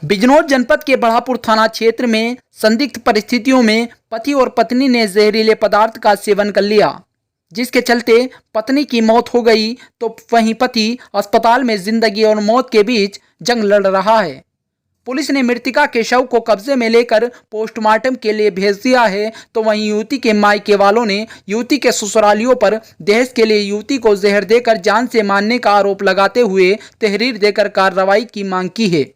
बिजनौर जनपद के बढ़ापुर थाना क्षेत्र में संदिग्ध परिस्थितियों में पति और पत्नी ने जहरीले पदार्थ का सेवन कर लिया, जिसके चलते पत्नी की मौत हो गई तो वहीं पति अस्पताल में जिंदगी और मौत के बीच जंग लड़ रहा है। पुलिस ने मृतका के शव को कब्जे में लेकर पोस्टमार्टम के लिए भेज दिया है, तो वहीं युवती के मायके वालों ने युवती के ससुरालियों पर दहेज के लिए युवती को जहर देकर जान से मारने का आरोप लगाते हुए तहरीर देकर कार्रवाई की मांग की है।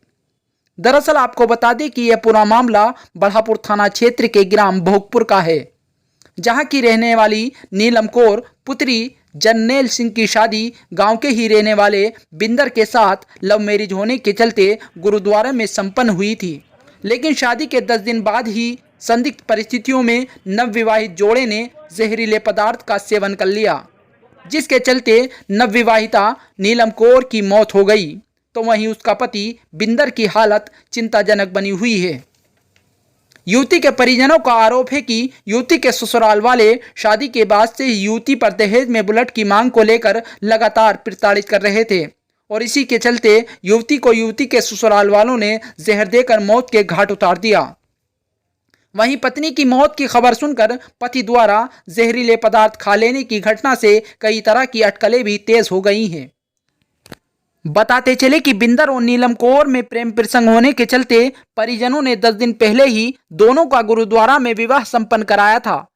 दरअसल आपको बता दें कि यह पूरा मामला बढ़ापुर थाना क्षेत्र के ग्राम भोगपुर का है, जहां की रहने वाली नीलम कौर पुत्री जरनैल सिंह की शादी गांव के ही रहने वाले बिंदर के साथ लव मैरिज होने के चलते गुरुद्वारा में संपन्न हुई थी। लेकिन शादी के 10 दिन बाद ही संदिग्ध परिस्थितियों में नवविवाहित जोड़े ने जहरीले पदार्थ का सेवन कर लिया, जिसके चलते नवविवाहिता नीलम कौर की मौत हो गई, तो वहीं उसका पति बिंदर की हालत चिंताजनक बनी हुई है। युवती के परिजनों का आरोप है कि युवती के ससुराल वाले शादी के बाद से ही युवती पर दहेज में बुलेट की मांग को लेकर लगातार प्रताड़ित कर रहे थे और इसी के चलते युवती को युवती के ससुराल वालों ने जहर देकर मौत के घाट उतार दिया। वहीं पत्नी की मौत की खबर सुनकर पति द्वारा जहरीले पदार्थ खा लेने की घटना से कई तरह की अटकलें भी तेज हो गई हैं। बताते चले कि बिंदर और नीलम कौर में प्रेम प्रसंग होने के चलते परिजनों ने 10 दिन पहले ही दोनों का गुरुद्वारा में विवाह संपन्न कराया था,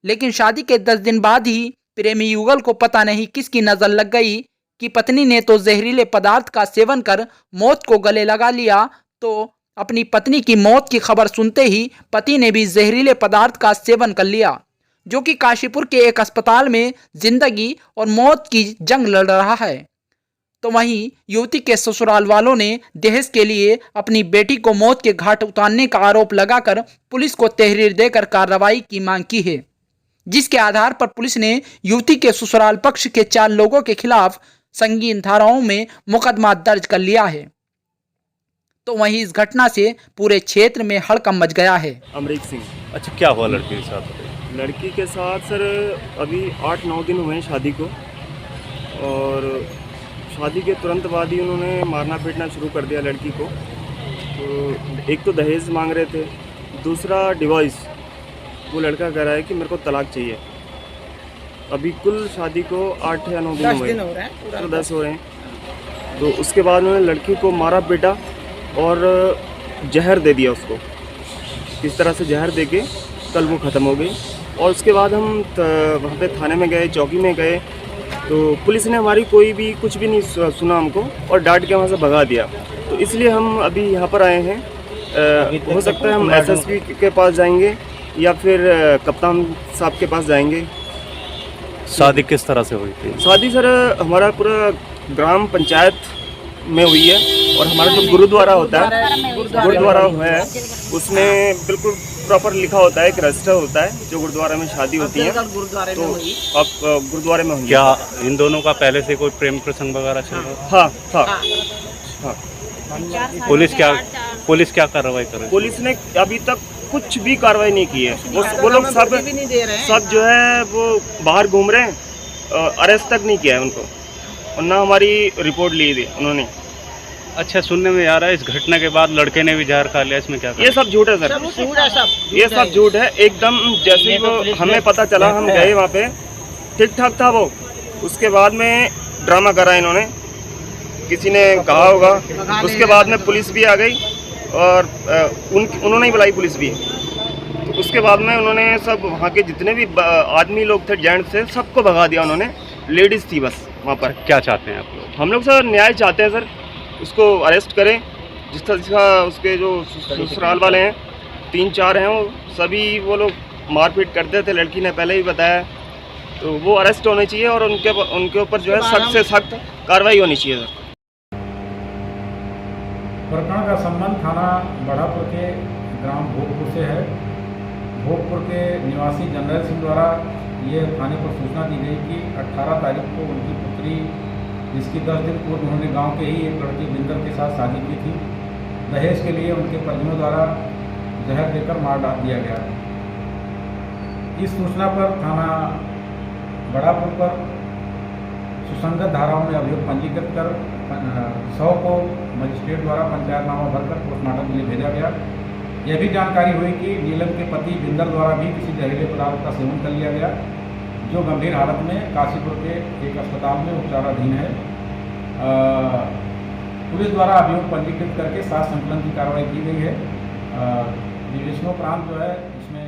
लेकिन शादी के 10 दिन बाद ही प्रेमी युगल को पता नहीं किसकी नजर लग गई कि पत्नी ने तो जहरीले पदार्थ का सेवन कर मौत को गले लगा लिया, तो अपनी पत्नी की मौत की खबर सुनते ही पति ने भी जहरीले पदार्थ का सेवन कर लिया, जो कि काशीपुर के एक अस्पताल में जिंदगी और मौत की जंग लड़ रहा है। तो वहीं युवती के ससुराल वालों ने दहेज के लिए अपनी बेटी को मौत के घाट उतारने का आरोप लगाकर पुलिस को तहरीर देकर कार्रवाई की मांग की है, जिसके आधार पर पुलिस ने युवती के ससुराल पक्ष के 4 लोगों के खिलाफ संगीन धाराओं में मुकदमा दर्ज कर लिया है। तो वहीं इस घटना से पूरे क्षेत्र में हड़कंप मच गया है। अमरीक सिंह। अच्छा, क्या हुआ लड़की के साथ? लड़की के साथ सर अभी 8-9 दिन हुए हैं शादी को, और शादी के तुरंत बाद ही उन्होंने मारना पीटना शुरू कर दिया लड़की को। तो एक तो दहेज मांग रहे थे, दूसरा डिवोर्स। वो लड़का कह रहा है कि मेरे को तलाक चाहिए। अभी कुल शादी को 8 या 9 दिन हुए, तो 10 हो रहे हैं। तो उसके बाद उन्होंने लड़की को मारा पीटा और जहर दे दिया उसको। इस तरह से जहर दे के कल वो ख़त्म हो गई। और उसके बाद हम वहाँ पे थाने में गए, चौकी में गए, तो पुलिस ने हमारी कोई भी कुछ भी नहीं सुना हमको और डांट के वहाँ से भगा दिया। तो इसलिए हम अभी यहाँ पर आए हैं। हो सकता है हम एसएसपी के पास जाएंगे या फिर कप्तान साहब के पास जाएंगे। शादी किस तरह से हुई थी? शादी सर हमारा पूरा ग्राम पंचायत में हुई है, और हमारा जो गुरुद्वारा होता है, गुरुद्वारा है, उसमें बिल्कुल प्रॉपर लिखा होता है, एक रजिस्टर होता है जो गुरुद्वारा में शादी होती है। तो अब गुरुद्वारे में हुई। क्या इन दोनों का पहले से कोई प्रेम प्रसंग वगैरह चल रहा? हाँ हाँ हाँ। पुलिस क्या कार्रवाई कर रही है? पुलिस ने अभी तक कुछ भी कार्रवाई नहीं की है। वो लोग सब जो है वो बाहर घूम रहे हैं, अरेस्ट तक नहीं किया है उनको, और ना हमारी रिपोर्ट ली थी उन्होंने। अच्छा, सुनने में आ रहा है इस घटना के बाद लड़के ने भी जहर खा लिया, इसमें क्या? ये सब झूठ है सर, ये सब झूठ है एकदम। जैसे ही वो हमें पता चला, हम गए वहाँ पे, ठीक ठाक था वो। उसके बाद में ड्रामा करा इन्होंने, किसी ने कहा होगा। उसके बाद में पुलिस भी आ गई और उन्होंने ही बुलाई पुलिस भी। तो उसके बाद में उन्होंने सब वहाँ के जितने भी आदमी लोग थे, जेंट्स थे, सबको भगा दिया उन्होंने। लेडीज़ थी बस वहाँ पर। क्या चाहते हैं आप लोग? हम लोग सर न्याय चाहते हैं सर, उसको अरेस्ट करें। जिस तरह उसके जो ससुराल वाले हैं 3-4 हैं, वो सभी वो लोग मारपीट करते थे, लड़की ने पहले ही बताया। तो वो अरेस्ट होने चाहिए और उनके ऊपर जो है सख्त से सख्त कार्रवाई होनी चाहिए सर। प्रकरण का संबंध थाना बढ़ापुर के ग्राम भोगपुर से है। भोगपुर के निवासी जरनैल सिंह द्वारा ये थाने पर सूचना दी गई कि 18 तारीख को उनकी पुत्री, जिसकी 10 दिन पूर्व उन्होंने गांव के ही एक लड़की बिंदर के साथ शादी की थी, दहेज के लिए उनके परिजनों द्वारा जहर देकर मार डाल दिया गया। इस सूचना पर थाना बढ़ापुर पर सुसंगत धाराओं में अभियोग पंजीकृत कर शव को मजिस्ट्रेट द्वारा पंचायतनामा भरकर पोस्टमार्टम के लिए भेजा गया। यह भी जानकारी हुई कि नीलम के पति बिंदर द्वारा भी किसी जहरीले पदार्थ का सेवन कर लिया गया, जो गंभीर हालत में काशीपुर के एक अस्पताल में उपचाराधीन है। पुलिस द्वारा अभियोग पंजीकृत करके साक्ष्य संकलन की कार्रवाई की गई है। विवेचनोपरांत जो है इसमें